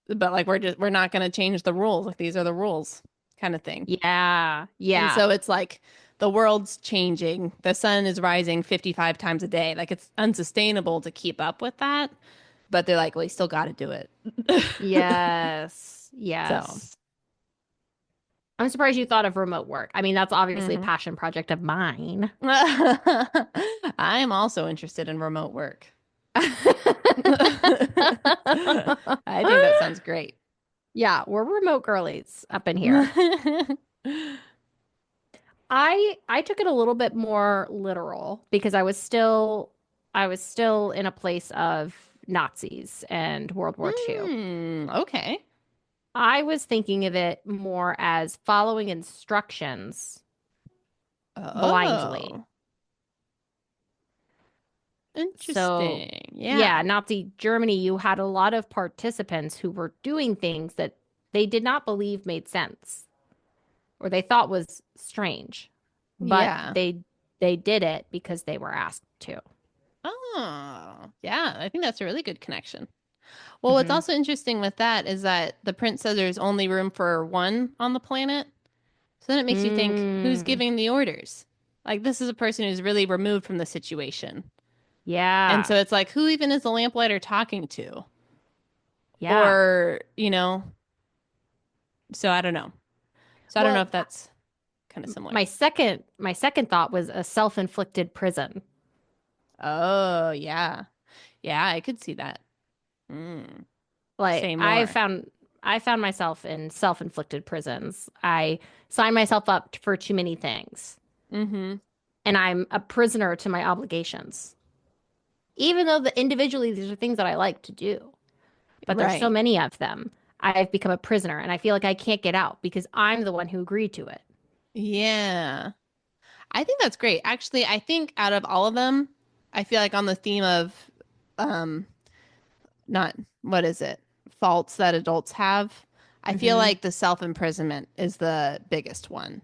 Speaker 2: we're not going to change the rules. Like these are the rules kind of thing.
Speaker 1: Yeah,
Speaker 2: And
Speaker 1: yeah.
Speaker 2: so it's like the world's changing. The sun is rising 55 times a day. Like it's unsustainable to keep up with that. But they're like, well, you still got to do it.
Speaker 1: Yes,
Speaker 2: So,
Speaker 1: yes. I'm surprised you thought of remote work. I mean, that's obviously a
Speaker 2: mhm.
Speaker 1: passion project of mine.
Speaker 2: I'm also interested in remote work. I think that sounds great.
Speaker 1: Yeah, we're remote girlies up in here. I took it a little bit more literal because I was still in a place of Nazis and World War II.
Speaker 2: Okay.
Speaker 1: I was thinking of it more as following instructions blindly.
Speaker 2: Oh,
Speaker 1: So,
Speaker 2: interesting.
Speaker 1: yeah,
Speaker 2: Yeah.
Speaker 1: Nazi Germany, you had a lot of participants who were doing things that they did not believe made sense or they thought was strange, but
Speaker 2: Yeah.
Speaker 1: they did it because they were asked to.
Speaker 2: Oh, yeah. I think that's a really good connection. Well, what's
Speaker 1: Hmm.
Speaker 2: also interesting with that is that the prince says there's only room for one on the planet. So then it makes you think, who's
Speaker 1: Mm,
Speaker 2: giving the orders? Like, this is a person who's really removed from the situation. And
Speaker 1: yeah,
Speaker 2: so it's like, who even is the lamplighter talking to?
Speaker 1: yeah.
Speaker 2: Or, so I don't know. So I don't know
Speaker 1: Well,
Speaker 2: if that's kind of similar.
Speaker 1: my second thought was a self-inflicted prison.
Speaker 2: Oh, yeah. Yeah, I could see that. Mm.
Speaker 1: Like
Speaker 2: Say more.
Speaker 1: I found myself in self-inflicted prisons. I signed myself up for too many things,
Speaker 2: Mm-hmm.
Speaker 1: and I'm a prisoner to my obligations. Even though individually these are things that I like to do, but there's so
Speaker 2: Right.
Speaker 1: many of them, I've become a prisoner, and I feel like I can't get out because I'm the one who agreed to it.
Speaker 2: Yeah. I think that's great. Actually, I think out of all of them, I feel like on the theme of um not what is it? Faults that adults have. I feel
Speaker 1: Hmm.
Speaker 2: like the self-imprisonment is the biggest one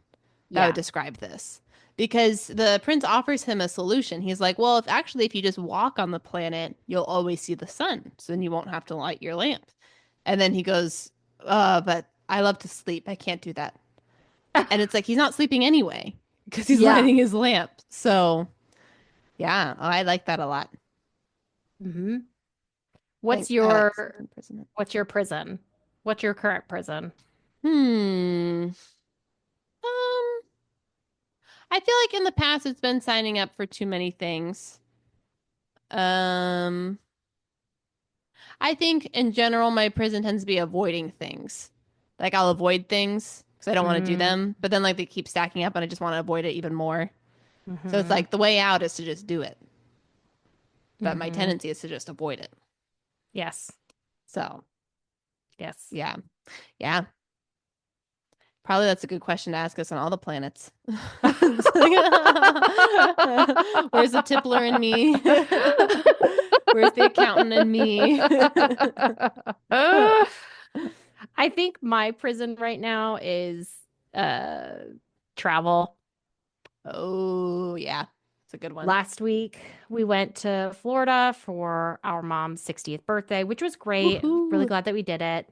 Speaker 2: that would
Speaker 1: Yeah.
Speaker 2: describe this. Because the prince offers him a solution. He's like, well, if you just walk on the planet, you'll always see the sun. So then you won't have to light your lamp. And then he goes, but I love to sleep. I can't do that. And it's like he's not sleeping anyway because he's
Speaker 1: Yeah.
Speaker 2: lighting his lamp. So yeah, I like that a lot.
Speaker 1: Hmm. What's
Speaker 2: I like
Speaker 1: your
Speaker 2: self-imprisonment.
Speaker 1: what's your prison? What's your current prison?
Speaker 2: Hmm. Um, I feel like in the past it's been signing up for too many things. Um, I think in general my prison tends to be avoiding things. Like I'll avoid things because I don't want to do
Speaker 1: Mm-hmm.
Speaker 2: them. But then like they keep stacking up and I just want to avoid it even more. So it's
Speaker 1: Mm-hmm.
Speaker 2: like the way out is to just do it. But my
Speaker 1: Mm-hmm.
Speaker 2: tendency is to just avoid it.
Speaker 1: Yes.
Speaker 2: So
Speaker 1: Yes.
Speaker 2: yeah. Yeah. Probably that's a good question to ask us on all the planets. It's like, where's the tippler in me? Where's the accountant in me?
Speaker 1: I think my prison right now is uh travel.
Speaker 2: Oh, yeah. It's a good one.
Speaker 1: Last week we went to Florida for our mom's 60th birthday, which was great. Really
Speaker 2: Woohoo.
Speaker 1: glad that we did it.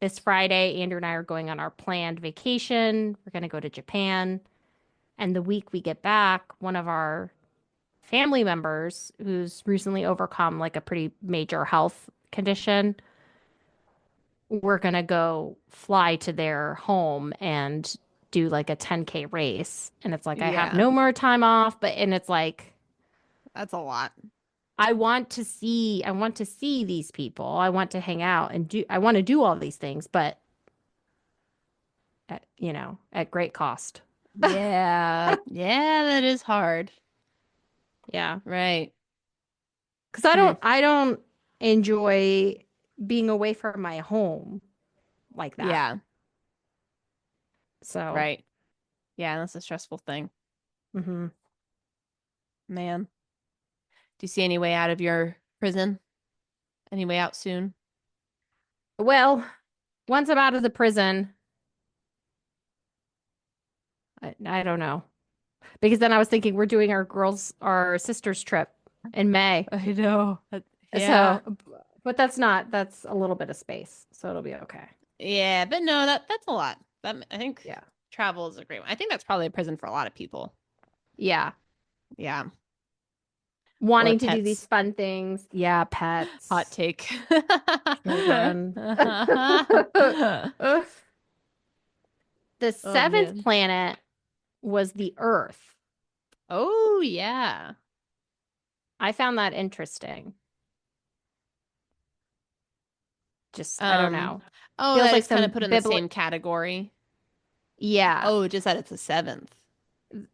Speaker 1: This Friday, Andrew and I are going on our planned vacation. We're going to go to Japan. And the week we get back, one of our family members who's recently overcome like a pretty major health condition, we're going to go fly to their home and do like a 10K race. And it's like I have
Speaker 2: Yeah,
Speaker 1: no more time off, but and it's like
Speaker 2: that's a lot.
Speaker 1: I want to see these people. I want to hang out and I want to do all these things, but at, at great cost.
Speaker 2: Yeah. Yeah, that is hard.
Speaker 1: Yeah.
Speaker 2: Right.
Speaker 1: Because
Speaker 2: Hmm.
Speaker 1: I don't enjoy being away from my home like that.
Speaker 2: Yeah.
Speaker 1: So,
Speaker 2: Right. Yeah, that's a stressful thing.
Speaker 1: mhm.
Speaker 2: Man. Do you see any way out of your prison? Any way out soon?
Speaker 1: Well, once I'm out of the prison, I don't know. Because then I was thinking we're doing our sisters trip in May.
Speaker 2: I know. Yeah.
Speaker 1: So, but that's a little bit of space. So it'll be okay.
Speaker 2: Yeah, but no, that's a lot. That I think
Speaker 1: Yeah.
Speaker 2: travel is a great one. I think that's probably a prison for a lot of people.
Speaker 1: Yeah.
Speaker 2: Yeah. Or
Speaker 1: Wanting to do these
Speaker 2: pets.
Speaker 1: fun things. Yeah,
Speaker 2: Hot
Speaker 1: pets,
Speaker 2: take.
Speaker 1: children. The
Speaker 2: Oh
Speaker 1: seventh
Speaker 2: man.
Speaker 1: planet was the Earth.
Speaker 2: Oh yeah.
Speaker 1: I found that interesting. Just, I don't
Speaker 2: Um,
Speaker 1: know.
Speaker 2: oh,
Speaker 1: Feels
Speaker 2: that
Speaker 1: like
Speaker 2: is kind
Speaker 1: some
Speaker 2: of put in the
Speaker 1: biblical.
Speaker 2: same category.
Speaker 1: Yeah.
Speaker 2: Oh, just that it's a seventh.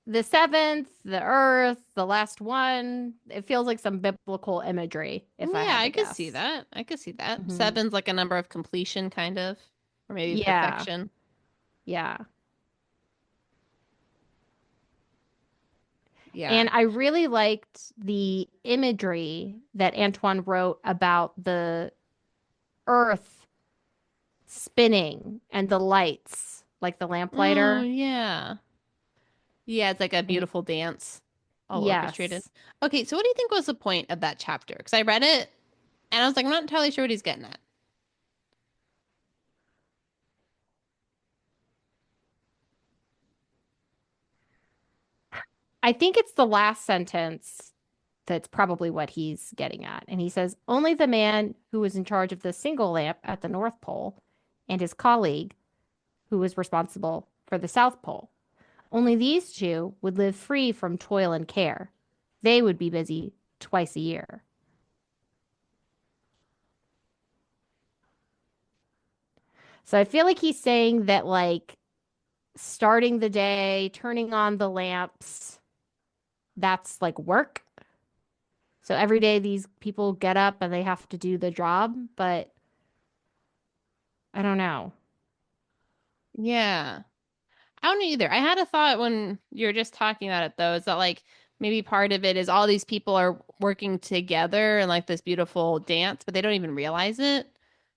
Speaker 1: The seventh, the Earth, the last one. It feels like some biblical imagery, if I
Speaker 2: Yeah,
Speaker 1: had
Speaker 2: I
Speaker 1: to
Speaker 2: could see
Speaker 1: guess.
Speaker 2: that. I could see that.
Speaker 1: Hmm.
Speaker 2: Seven's like a number of completion, kind of, or maybe
Speaker 1: Yeah.
Speaker 2: perfection.
Speaker 1: Yeah.
Speaker 2: Yeah.
Speaker 1: And I really liked the imagery that Antoine wrote about the Earth spinning and the lights, like the
Speaker 2: Oh,
Speaker 1: lamplighter.
Speaker 2: yeah. Yeah, it's like a
Speaker 1: And
Speaker 2: beautiful dance, all orchestrated.
Speaker 1: yes,
Speaker 2: Okay, so what do you think was the point of that chapter? Because I read it and I was like, I'm not entirely sure what he's getting at.
Speaker 1: I think it's the last sentence that's probably what he's getting at. And he says, only the man who was in charge of the single lamp at the North Pole and his colleague who was responsible for the South Pole. Only these two would live free from toil and care. They would be busy twice a year. So I feel like he's saying that, like, starting the day, turning on the lamps, that's like work. So every day these people get up and they have to do the job, but I don't know.
Speaker 2: Yeah. I don't either. I had a thought when you were just talking about it, though, is that like maybe part of it is all these people are working together in like this beautiful dance, but they don't even realize it.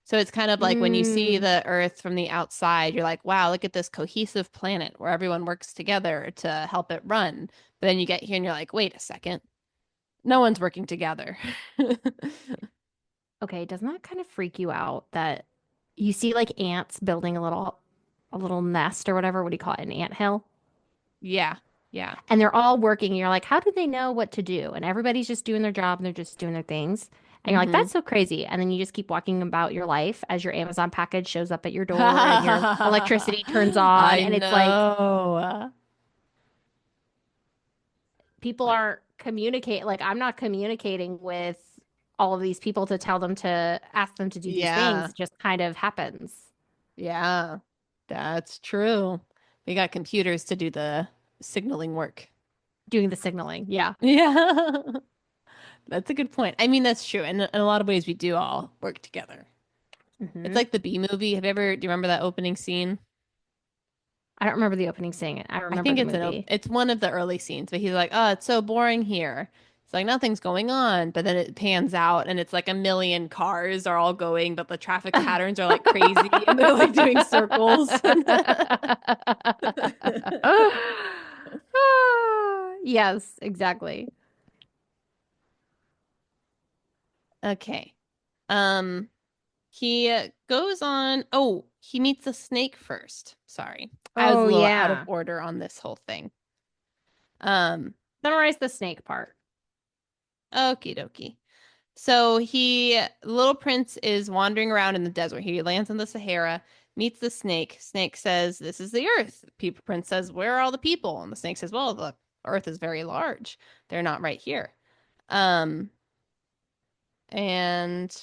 Speaker 2: So it's kind of like when you see
Speaker 1: Mm,
Speaker 2: the Earth from the outside, you're like, wow, look at this cohesive planet where everyone works together to help it run. But then you get here and you're like, wait a second, no one's working together.
Speaker 1: okay, doesn't that kind of freak you out that you see like ants building a little nest or whatever? What do you call it? An ant hill?
Speaker 2: Yeah. Yeah.
Speaker 1: And they're all working. And you're like, how do they know what to do? And everybody's just doing their job and they're just doing their things. And you're like,
Speaker 2: Hmm.
Speaker 1: that's so crazy. And then you just keep walking about your life as your Amazon package shows up at your door and your electricity turns on.
Speaker 2: I
Speaker 1: And it's like
Speaker 2: know.
Speaker 1: people
Speaker 2: Like,
Speaker 1: aren't communicate. Like I'm not communicating with all of these people to tell them to ask them to do these things.
Speaker 2: yeah.
Speaker 1: It just kind of happens.
Speaker 2: Yeah. That's true. We got computers to do the signaling work.
Speaker 1: doing the signaling. Yeah.
Speaker 2: Yeah. That's a good point. I mean, that's true. And in a lot of ways, we do all work together. It's
Speaker 1: Hmm.
Speaker 2: like the Bee movie. Do you remember that opening scene?
Speaker 1: I don't remember the opening scene. I
Speaker 2: I
Speaker 1: remember
Speaker 2: think
Speaker 1: the movie.
Speaker 2: it's one of the early scenes, but he's like, "Oh, it's so boring here. It's like nothing's going on." But then it pans out and it's like a million cars are all going, but the traffic patterns are like crazy and they're like doing circles.
Speaker 1: Yes, exactly.
Speaker 2: Okay. Um, he goes on. Oh, he meets a snake first. Sorry. I was a
Speaker 1: Oh,
Speaker 2: little out of
Speaker 1: yeah.
Speaker 2: order on this whole thing. Um,
Speaker 1: Summarize the snake part.
Speaker 2: okie dokie. So Little Prince is wandering around in the desert. He lands in the Sahara, meets the snake. Snake says, "This is the Earth." People Prince says, "Where are all the people?" And the snake says, "Well, the Earth is very large. They're not right here." Um, and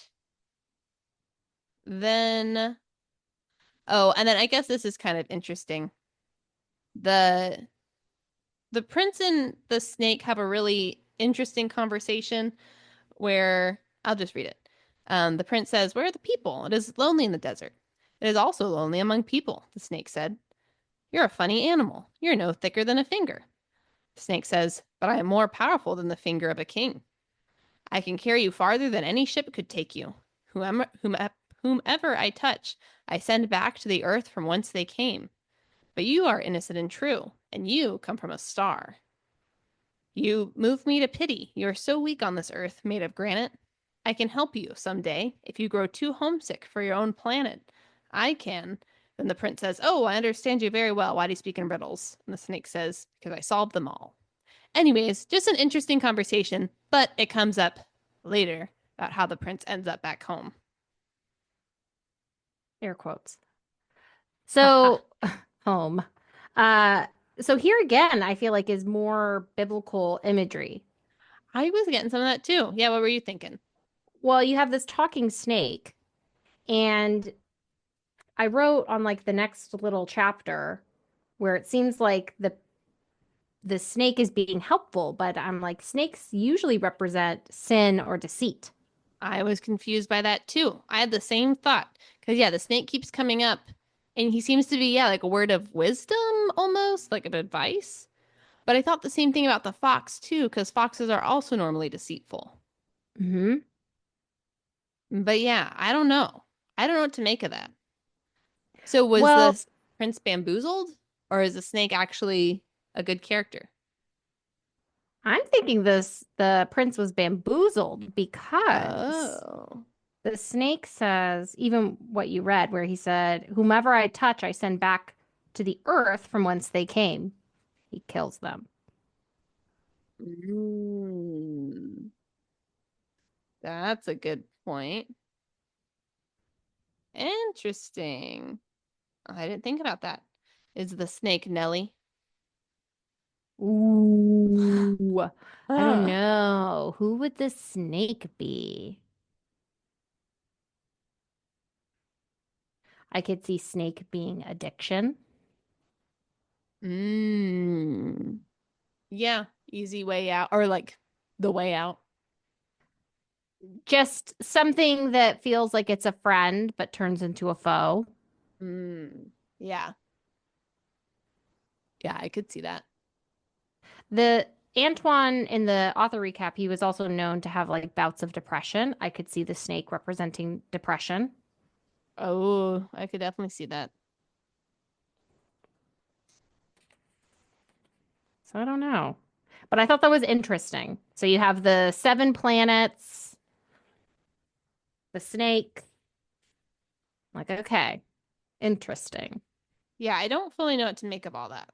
Speaker 2: then and then I guess this is kind of interesting. The the prince and the snake have a really interesting conversation where I'll just read it. The prince says, "Where are the people? It is lonely in the desert. It is also lonely among people," the snake said. "You're a funny animal. You're no thicker than a finger." The snake says, "But I am more powerful than the finger of a king. I can carry you farther than any ship could take you. Whomever I touch, I send back to the earth from whence they came. But you are innocent and true, and you come from a star. You move me to pity. You are so weak on this earth made of granite. I can help you some day if you grow too homesick for your own planet. I can." Then the prince says, "Oh, I understand you very well. Why do you speak in riddles?" And the snake says, "Because I solved them all." Anyways, just an interesting conversation, but it comes up later about how the prince ends up back home.
Speaker 1: Air quotes.
Speaker 2: Haha.
Speaker 1: So, home. Uh, so here again, I feel like is more biblical imagery.
Speaker 2: I was getting some of that too. Yeah, what were you thinking?
Speaker 1: Well, you have this talking snake, and I wrote on like the next little chapter where it seems like the snake is being helpful, but I'm like, snakes usually represent sin or deceit.
Speaker 2: I was confused by that too. I had the same thought. Because, yeah, the snake keeps coming up and he seems to be, yeah, like a word of wisdom almost, like of advice. But I thought the same thing about the fox too, because foxes are also normally deceitful.
Speaker 1: Hmm.
Speaker 2: But yeah, I don't know. I don't know what to make of that. So was
Speaker 1: Well,
Speaker 2: the prince bamboozled or is the snake actually a good character?
Speaker 1: I'm thinking the prince was bamboozled because
Speaker 2: Oh.
Speaker 1: the snake says, even what you read, where he said, "Whomever I touch, I send back to the earth from whence they came." He kills them.
Speaker 2: Mm, that's a good point. Interesting. I didn't think about that. Is the snake Nelly?
Speaker 1: Ooh, I don't
Speaker 2: Ah.
Speaker 1: know. Who would the snake be? I could see snake being addiction.
Speaker 2: Mm. Yeah, easy way out or like the way out.
Speaker 1: Just something that feels like it's a friend but turns into a foe.
Speaker 2: Yeah. Yeah, I could see that.
Speaker 1: The Antoine in the author recap, he was also known to have like bouts of depression. I could see the snake representing depression.
Speaker 2: Oh, I could definitely see that.
Speaker 1: So I don't know. But I thought that was interesting. So you have the seven planets, the snake. Like, okay, interesting.
Speaker 2: Yeah, I don't fully know what to make of all that.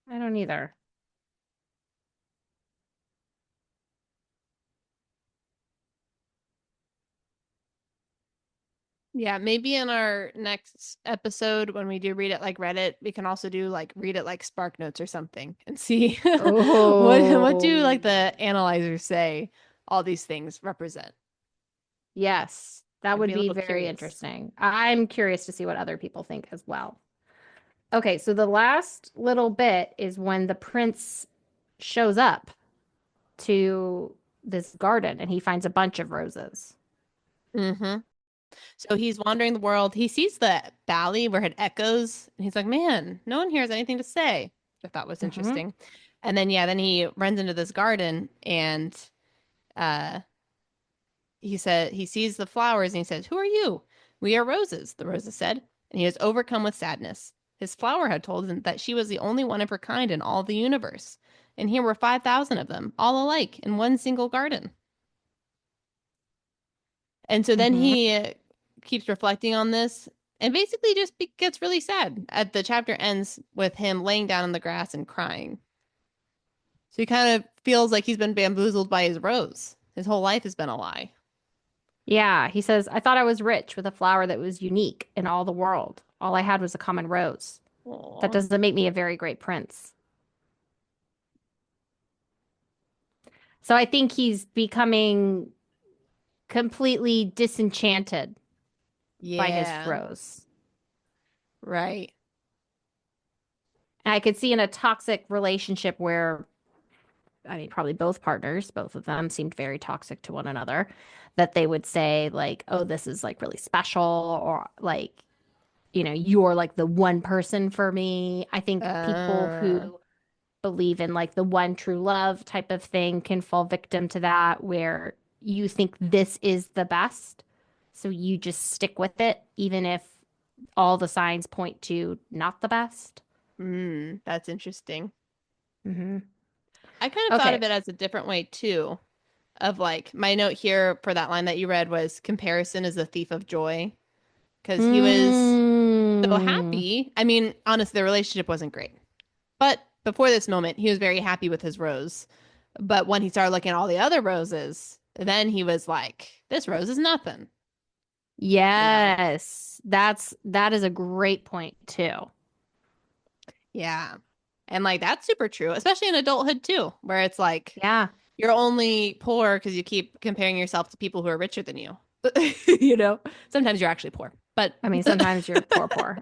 Speaker 1: I don't either.
Speaker 2: Yeah, maybe in our next episode when we do read it like Reddit, we can also do like read it like Spark Notes or something and see what do
Speaker 1: Oh,
Speaker 2: like the analyzers say all these things represent.
Speaker 1: yes. That
Speaker 2: I'd
Speaker 1: would
Speaker 2: be a
Speaker 1: be
Speaker 2: little
Speaker 1: very
Speaker 2: curious.
Speaker 1: interesting. I'm curious to see what other people think as well. Okay, so the last little bit is when the prince shows up to this garden and he finds a bunch of roses.
Speaker 2: Mm-hmm. So he's wandering the world. He sees the valley where it echoes, and he's like, "Man, no one here has anything to say." I thought was
Speaker 1: Hmm.
Speaker 2: interesting. And then yeah, then he runs into this garden, and uh, he said he sees the flowers, and he says, "Who are you?" "We are roses," the roses said, and he was overcome with sadness. His flower had told him that she was the only one of her kind in all the universe, and here were 5,000 of them, all alike, in one single garden. And so then
Speaker 1: Hmm.
Speaker 2: he keeps reflecting on this and basically just gets really sad. At the chapter ends with him laying down in the grass and crying. So he kind of feels like he's been bamboozled by his rose. His whole life has been a lie.
Speaker 1: Yeah, he says, I thought I was rich with a flower that was unique in all the world. All I had was a common rose. That
Speaker 2: Aw.
Speaker 1: doesn't make me a very great prince. So I think he's becoming completely disenchanted by his
Speaker 2: Yeah,
Speaker 1: rose.
Speaker 2: right.
Speaker 1: And I could see in a toxic relationship where, I mean, probably both partners, both of them seemed very toxic to one another, that they would say, like, oh, this is like really special, or like, you're like the one person for me. I think people
Speaker 2: Uh,
Speaker 1: who believe in like the one true love type of thing can fall victim to that, where you think this is the best. So you just stick with it, even if all the signs point to not the best.
Speaker 2: that's interesting.
Speaker 1: Hmm.
Speaker 2: I kind of thought
Speaker 1: Okay.
Speaker 2: of it as a different way too. Of like, my note here for that line that you read was comparison is the thief of joy. Because he was so
Speaker 1: Mm,
Speaker 2: happy. I mean, honestly, the relationship wasn't great. But before this moment, he was very happy with his rose. But when he started looking at all the other roses, then he was like, this rose is nothing, you know?
Speaker 1: yes. That is a great point too.
Speaker 2: Yeah. And like, that's super true, especially in adulthood too, where it's like,
Speaker 1: Yeah.
Speaker 2: you're only poor because you keep comparing yourself to people who are richer than you. You know, sometimes you're actually poor, but
Speaker 1: I mean, sometimes you're poor, poor.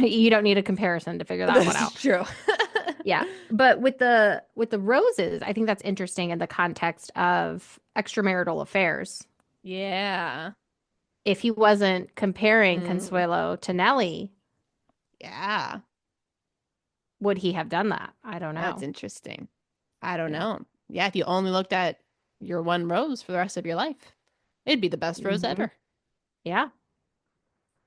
Speaker 1: You don't need a comparison to figure that one
Speaker 2: that's
Speaker 1: out.
Speaker 2: true.
Speaker 1: Yeah. But with the roses, I think that's interesting in the context of extramarital affairs.
Speaker 2: Yeah.
Speaker 1: If he wasn't comparing
Speaker 2: Mm,
Speaker 1: Consuelo to Nellie,
Speaker 2: yeah.
Speaker 1: would he have done that? I don't
Speaker 2: That's
Speaker 1: know.
Speaker 2: interesting. I don't
Speaker 1: Yeah.
Speaker 2: know. Yeah, if you only looked at your one rose for the rest of your life, it'd be the best rose
Speaker 1: Hmm.
Speaker 2: ever.
Speaker 1: Yeah.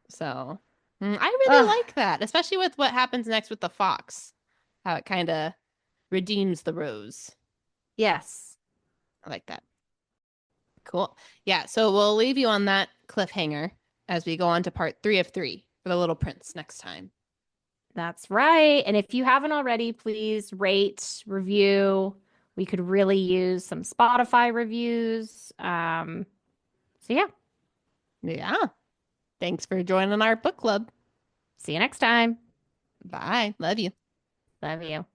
Speaker 2: So, I really
Speaker 1: Ugh.
Speaker 2: like that, especially with what happens next with the fox, how it kind of redeems the rose.
Speaker 1: Yes.
Speaker 2: I like that. Cool. Yeah, so we'll leave you on that cliffhanger as we go on to part 3 of 3 for the Little Prince next time.
Speaker 1: That's right. And if you haven't already, please rate, review. We could really use some Spotify reviews. So yeah,
Speaker 2: Yeah. Thanks for joining our book club.
Speaker 1: see you next time.
Speaker 2: Bye. Love you.
Speaker 1: Love you.